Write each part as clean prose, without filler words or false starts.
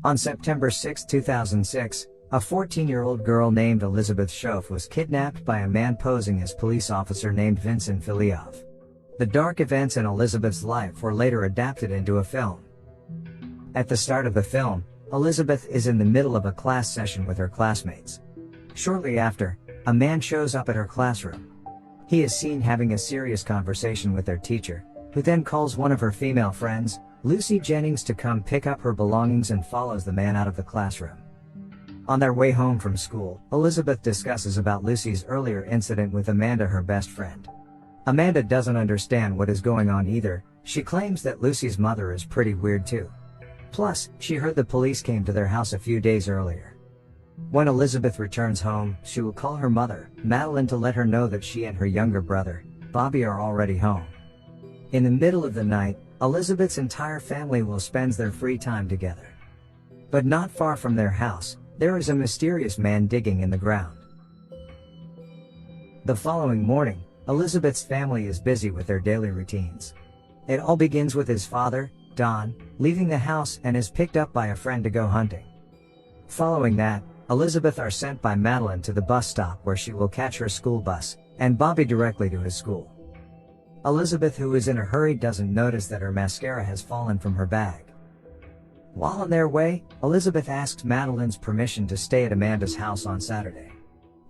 On September 6, 2006, a 14-year-old girl named Elizabeth Schoaf was kidnapped by a man posing as police officer named Vincent Filiov. The dark events in Elizabeth's life were later adapted into a film. At the start of the film, Elizabeth is in the middle of a class session with her classmates. Shortly after, a man shows up at her classroom. He is seen having a serious conversation with their teacher, who then calls one of her female friends, Lucy Jennings, to come pick up her belongings and follows the man out of the classroom. On their way home from school, Elizabeth discusses about Lucy's earlier incident with Amanda, her best friend. Amanda doesn't understand what is going on either. She claims that Lucy's mother is pretty weird too. Plus, she heard the police came to their house a few days earlier. When Elizabeth returns home, she will call her mother, Madeline, to let her know that she and her younger brother, Bobby, are already home. In the middle of the night, Elizabeth's entire family will spend their free time together. But not far from their house, there is a mysterious man digging in the ground. The following morning, Elizabeth's family is busy with their daily routines. It all begins with his father, Don, leaving the house and is picked up by a friend to go hunting. Following that, Elizabeth are sent by Madeline to the bus stop where she will catch her school bus, and Bobby directly to his school. Elizabeth, who is in a hurry, doesn't notice that her mascara has fallen from her bag. While on their way, Elizabeth asks Madeline's permission to stay at Amanda's house on Saturday.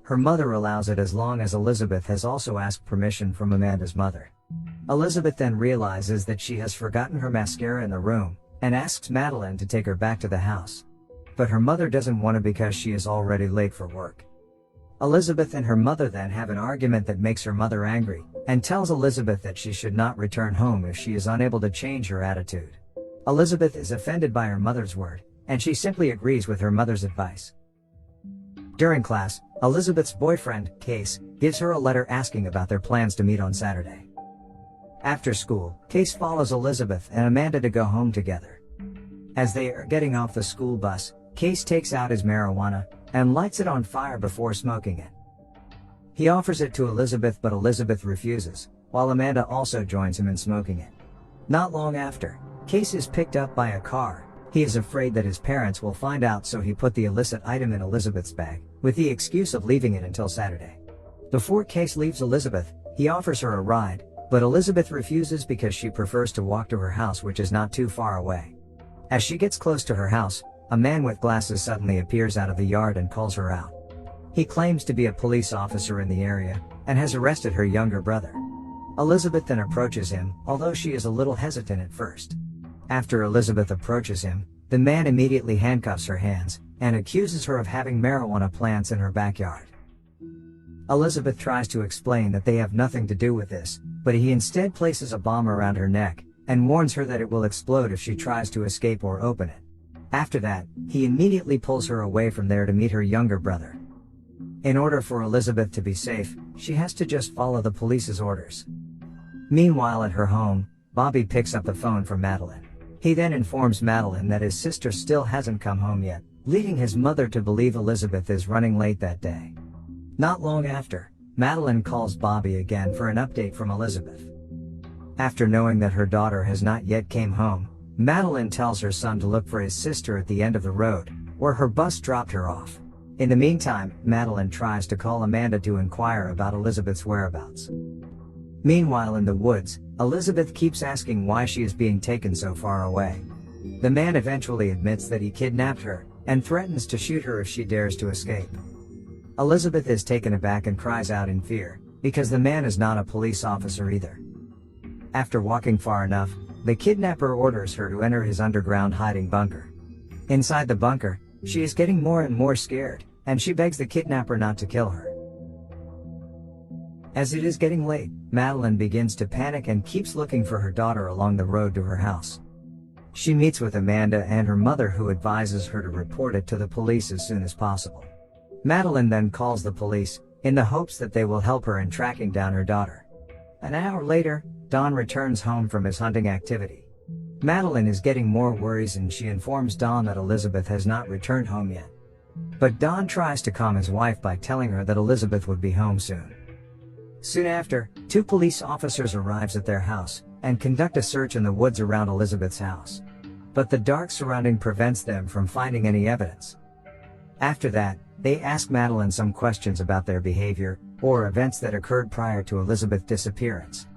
Her mother allows it as long as Elizabeth has also asked permission from Amanda's mother. Elizabeth then realizes that she has forgotten her mascara in the room, and asks Madeline to take her back to the house. But her mother doesn't want to because she is already late for work. Elizabeth and her mother then have an argument that makes her mother angry, and tells Elizabeth that she should not return home if she is unable to change her attitude. Elizabeth is offended by her mother's word, and she simply agrees with her mother's advice. During class, Elizabeth's boyfriend, Case, gives her a letter asking about their plans to meet on Saturday. After school, Case follows Elizabeth and Amanda to go home together. As they are getting off the school bus, Case takes out his marijuana and lights it on fire before smoking it. He offers it to Elizabeth, but Elizabeth refuses, while Amanda also joins him in smoking it. Not long after, Case is picked up by a car. He is afraid that his parents will find out, so he put the illicit item in Elizabeth's bag, with the excuse of leaving it until Saturday. Before Case leaves Elizabeth, he offers her a ride, but Elizabeth refuses because she prefers to walk to her house, which is not too far away. As she gets close to her house, a man with glasses suddenly appears out of the yard and calls her out. He claims to be a police officer in the area, and has arrested her younger brother. Elizabeth then approaches him, although she is a little hesitant at first. After Elizabeth approaches him, the man immediately handcuffs her hands, and accuses her of having marijuana plants in her backyard. Elizabeth tries to explain that they have nothing to do with this, but he instead places a bomb around her neck, and warns her that it will explode if she tries to escape or open it. After that, he immediately pulls her away from there to meet her younger brother. In order for Elizabeth to be safe, she has to just follow the police's orders. Meanwhile, at her home, Bobby picks up the phone from Madeline. He then informs Madeline that his sister still hasn't come home yet, leading his mother to believe Elizabeth is running late that day. Not long after, Madeline calls Bobby again for an update from Elizabeth. After knowing that her daughter has not yet came home, Madeline tells her son to look for his sister at the end of the road, where her bus dropped her off. In the meantime, Madeline tries to call Amanda to inquire about Elizabeth's whereabouts. Meanwhile, in the woods, Elizabeth keeps asking why she is being taken so far away. The man eventually admits that he kidnapped her, and threatens to shoot her if she dares to escape. Elizabeth is taken aback and cries out in fear, because the man is not a police officer either. After walking far enough, the kidnapper orders her to enter his underground hiding bunker. Inside the bunker, she is getting more and more scared, and she begs the kidnapper not to kill her. As it is getting late, Madeline begins to panic and keeps looking for her daughter along the road to her house. She meets with Amanda and her mother, who advises her to report it to the police as soon as possible. Madeline then calls the police, in the hopes that they will help her in tracking down her daughter. An hour later, Don returns home from his hunting activity. Madeline is getting more worries, and she informs Don that Elizabeth has not returned home yet. But Don tries to calm his wife by telling her that Elizabeth would be home soon. Soon after, 2 police officers arrives at their house, and conduct a search in the woods around Elizabeth's house. but the dark surrounding prevents them from finding any evidence. After that, they ask Madeline some questions about their behavior, or events that occurred prior to Elizabeth's disappearance.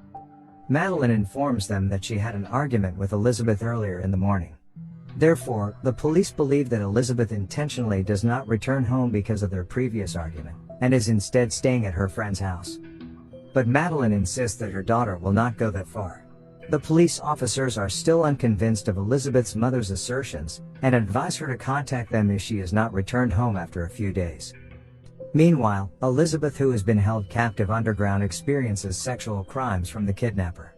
Madeline informs them that she had an argument with Elizabeth earlier in the morning. Therefore, the police believe that Elizabeth intentionally does not return home because of their previous argument, and is instead staying at her friend's house. But Madeline insists that her daughter will not go that far. The police officers are still unconvinced of Elizabeth's mother's assertions, and advise her to contact them if she has not returned home after a few days. Meanwhile, Elizabeth, who has been held captive underground, experiences sexual crimes from the kidnapper.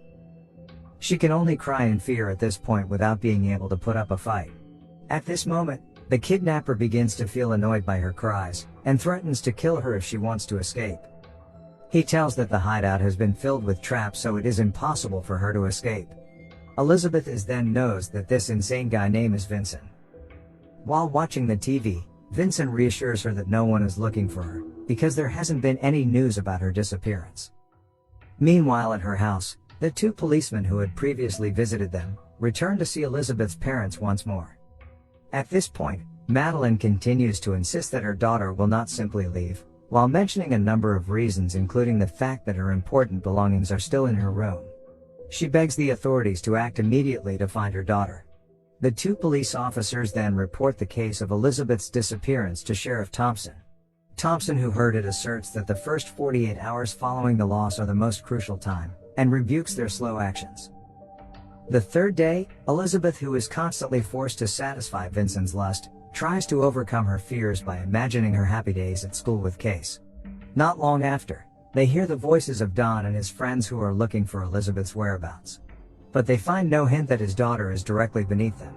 She can only cry in fear at this point without being able to put up a fight. At this moment, the kidnapper begins to feel annoyed by her cries, and threatens to kill her if she wants to escape. He tells that the hideout has been filled with traps, so it is impossible for her to escape. Elizabeth then knows that this insane guy name is Vincent. While watching the TV, Vincent reassures her that no one is looking for her, because there hasn't been any news about her disappearance. Meanwhile, at her house, the two policemen who had previously visited them return to see Elizabeth's parents once more. At this point, Madeline continues to insist that her daughter will not simply leave, while mentioning a number of reasons, including the fact that her important belongings are still in her room. She begs the authorities to act immediately to find her daughter. The two police officers then report the case of Elizabeth's disappearance to Sheriff Thompson. Thompson, who heard it, asserts that the first 48 hours following the loss are the most crucial time, and rebukes their slow actions. The third day, Elizabeth, who is constantly forced to satisfy Vincent's lust, tries to overcome her fears by imagining her happy days at school with Case. Not long after, they hear the voices of Don and his friends who are looking for Elizabeth's whereabouts. But they find no hint that his daughter is directly beneath them.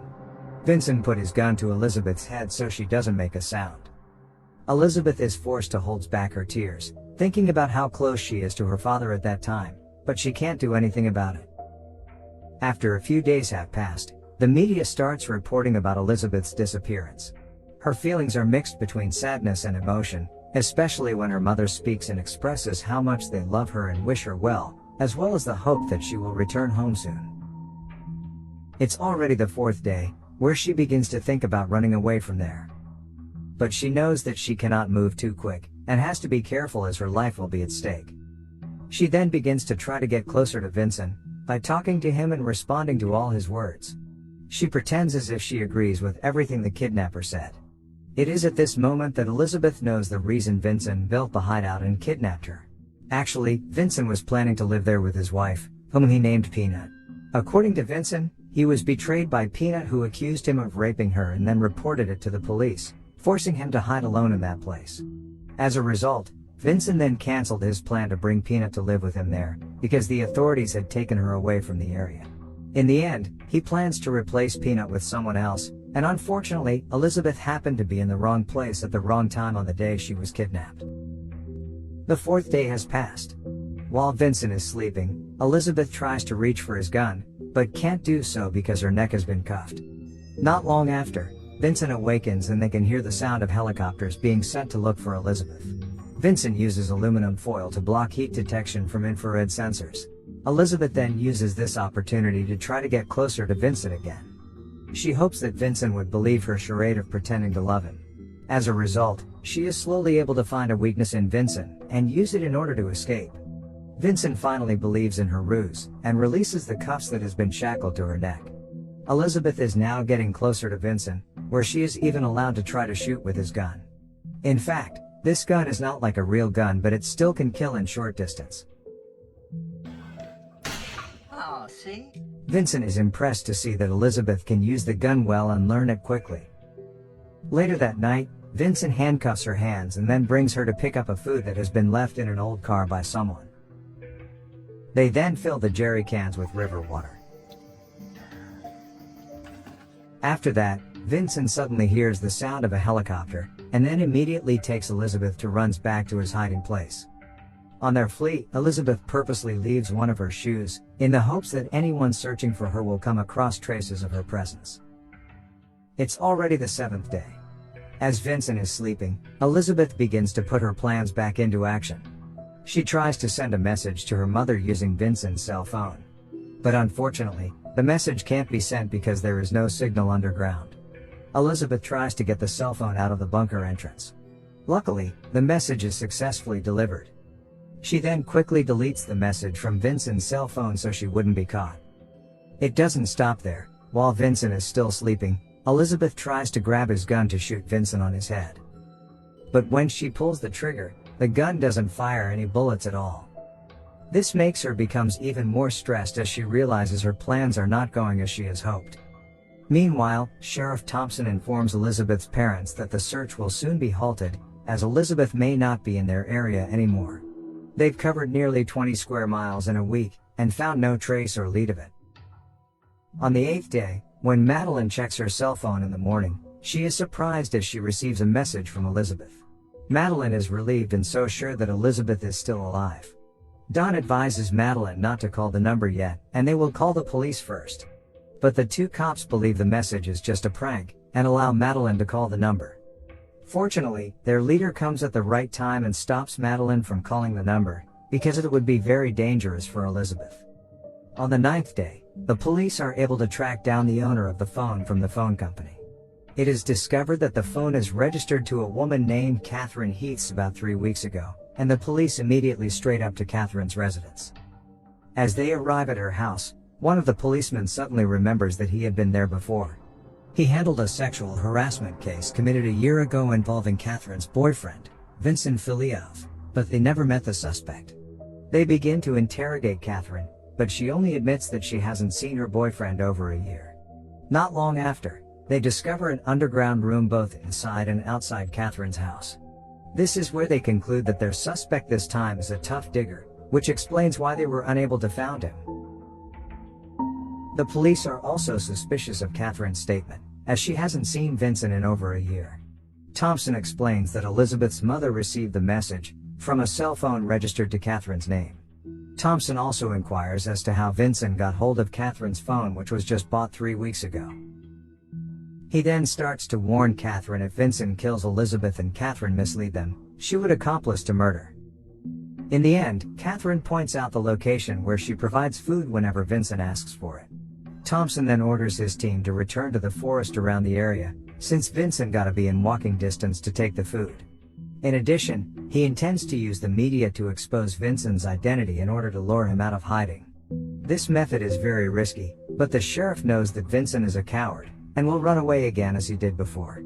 Vincent put his gun to Elizabeth's head so she doesn't make a sound. Elizabeth is forced to hold back her tears, thinking about how close she is to her father at that time, but she can't do anything about it. After a few days have passed, the media starts reporting about Elizabeth's disappearance. Her feelings are mixed between sadness and emotion, especially when her mother speaks and expresses how much they love her and wish her well, as well as the hope that she will return home soon. It's already the fourth day, where she begins to think about running away from there. But she knows that she cannot move too quick, and has to be careful as her life will be at stake. She then begins to try to get closer to Vincent, by talking to him and responding to all his words. She pretends as if she agrees with everything the kidnapper said. It is at this moment that Elizabeth knows the reason Vincent built the hideout and kidnapped her. Actually, Vincent was planning to live there with his wife, whom he named Peanut. According to Vincent, he was betrayed by Peanut, who accused him of raping her and then reported it to the police, forcing him to hide alone in that place. As a result, Vincent then canceled his plan to bring Peanut to live with him there, because the authorities had taken her away from the area. In the end, he plans to replace Peanut with someone else, and unfortunately, Elizabeth happened to be in the wrong place at the wrong time on the day she was kidnapped. The fourth day has passed. While Vincent is sleeping, Elizabeth tries to reach for his gun, but can't do so because her neck has been cuffed. Not long after, Vincent awakens and they can hear the sound of helicopters being sent to look for Elizabeth. Vincent uses aluminum foil to block heat detection from infrared sensors. Elizabeth then uses this opportunity to try to get closer to Vincent again. She hopes that Vincent would believe her charade of pretending to love him. As a result, she is slowly able to find a weakness in Vincent, and use it in order to escape. Vincent finally believes in her ruse, and releases the cuffs that has been shackled to her neck. Elizabeth is now getting closer to Vincent, where she is even allowed to try to shoot with his gun. In fact, this gun is not like a real gun, but it still can kill in short distance. Oh, see? Vincent is impressed to see that Elizabeth can use the gun well and learn it quickly. Later that night, Vincent handcuffs her hands and then brings her to pick up a food that has been left in an old car by someone. They then fill the jerry cans with river water. After that, Vincent suddenly hears the sound of a helicopter, and then immediately takes Elizabeth to runs back to his hiding place. On their flee, Elizabeth purposely leaves one of her shoes, in the hopes that anyone searching for her will come across traces of her presence. It's already the seventh day. As Vincent is sleeping, Elizabeth begins to put her plans back into action. She tries to send a message to her mother using Vincent's cell phone. But unfortunately, The message can't be sent because there is no signal underground. Elizabeth tries to get the cell phone out of the bunker entrance. Luckily, the message is successfully delivered. She then quickly deletes the message from Vincent's cell phone so she wouldn't be caught. It doesn't stop there. While Vincent is still sleeping, Elizabeth tries to grab his gun to shoot Vincent on his head. But when she pulls the trigger, the gun doesn't fire any bullets at all. This makes her becomes even more stressed as she realizes her plans are not going as she has hoped. Meanwhile, Sheriff Thompson informs Elizabeth's parents that the search will soon be halted, as Elizabeth may not be in their area anymore. They've covered nearly 20 square miles in a week, and found no trace or lead of it. On the 8th day, when Madeline checks her cell phone in the morning, she is surprised as she receives a message from Elizabeth. Madeline is relieved and so sure that Elizabeth is still alive. Don advises Madeline not to call the number yet, and they will call the police first. But the two cops believe the message is just a prank, and allow Madeline to call the number. Fortunately, their leader comes at the right time and stops Madeline from calling the number, because it would be very dangerous for Elizabeth. On the 9th day, the police are able to track down the owner of the phone from the phone company. It is discovered that the phone is registered to a woman named Catherine Heaths about 3 weeks ago, and the police immediately straight up to Catherine's residence. As they arrive at her house, one of the policemen suddenly remembers that he had been there before. He handled a sexual harassment case committed a year ago involving Catherine's boyfriend, Vincent Filiov, but they never met the suspect. They begin to interrogate Catherine, but she only admits that she hasn't seen her boyfriend over a year. Not long after, they discover an underground room both inside and outside Catherine's house. This is where they conclude that their suspect this time is a tough digger, which explains why they were unable to find him. The police are also suspicious of Catherine's statement, as she hasn't seen Vincent in over a year. Thompson explains that Elizabeth's mother received the message from a cell phone registered to Catherine's name. Thompson also inquires as to how Vincent got hold of Catherine's phone, which was just bought 3 weeks ago. He then starts to warn Catherine if Vincent kills Elizabeth and Catherine mislead them, she would accomplice to murder. In the end, Catherine points out the location where she provides food whenever Vincent asks for it. Thompson then orders his team to return to the forest around the area, since Vincent gotta be in walking distance to take the food. In addition, he intends to use the media to expose Vincent's identity in order to lure him out of hiding. This method is very risky, but the sheriff knows that Vincent is a coward, and will run away again as he did before.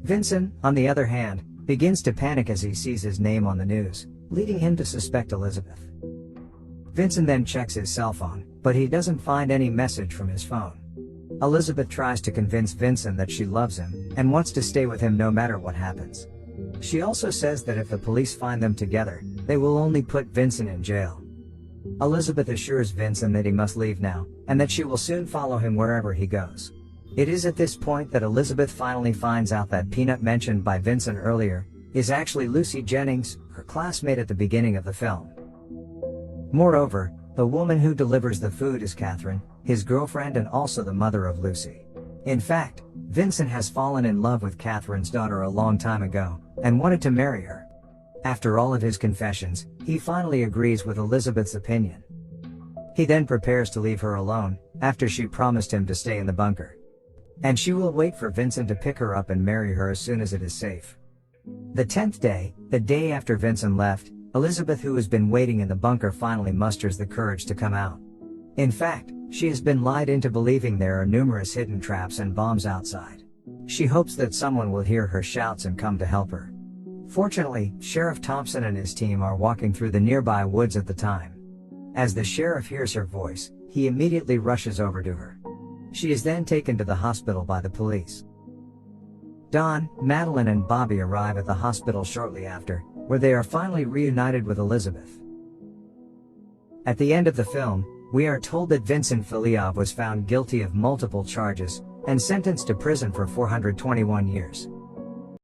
Vincent, on the other hand, begins to panic as he sees his name on the news, leading him to suspect Elizabeth. Vincent then checks his cell phone, but he doesn't find any message from his phone. Elizabeth tries to convince Vincent that she loves him, and wants to stay with him no matter what happens. She also says that if the police find them together, they will only put Vincent in jail. Elizabeth assures Vincent that he must leave now, and that she will soon follow him wherever he goes. It is at this point that Elizabeth finally finds out that Peanut mentioned by Vincent earlier is actually Lucy Jennings, her classmate at the beginning of the film. Moreover, the woman who delivers the food is Catherine, his girlfriend and also the mother of Lucy. In fact, Vincent has fallen in love with Catherine's daughter a long time ago, and wanted to marry her. After all of his confessions, he finally agrees with Elizabeth's opinion. He then prepares to leave her alone, after she promised him to stay in the bunker. And she will wait for Vincent to pick her up and marry her as soon as it is safe. The 10th day, the day after Vincent left, Elizabeth, who has been waiting in the bunker, finally musters the courage to come out. In fact, she has been lied into believing there are numerous hidden traps and bombs outside. She hopes that someone will hear her shouts and come to help her. Fortunately, Sheriff Thompson and his team are walking through the nearby woods at the time. As the sheriff hears her voice, he immediately rushes over to her. She is then taken to the hospital by the police. Don, Madeline and Bobby arrive at the hospital shortly after, where they are finally reunited with Elizabeth. At the end of the film, we are told that Vincent Filiov was found guilty of multiple charges, and sentenced to prison for 421 years.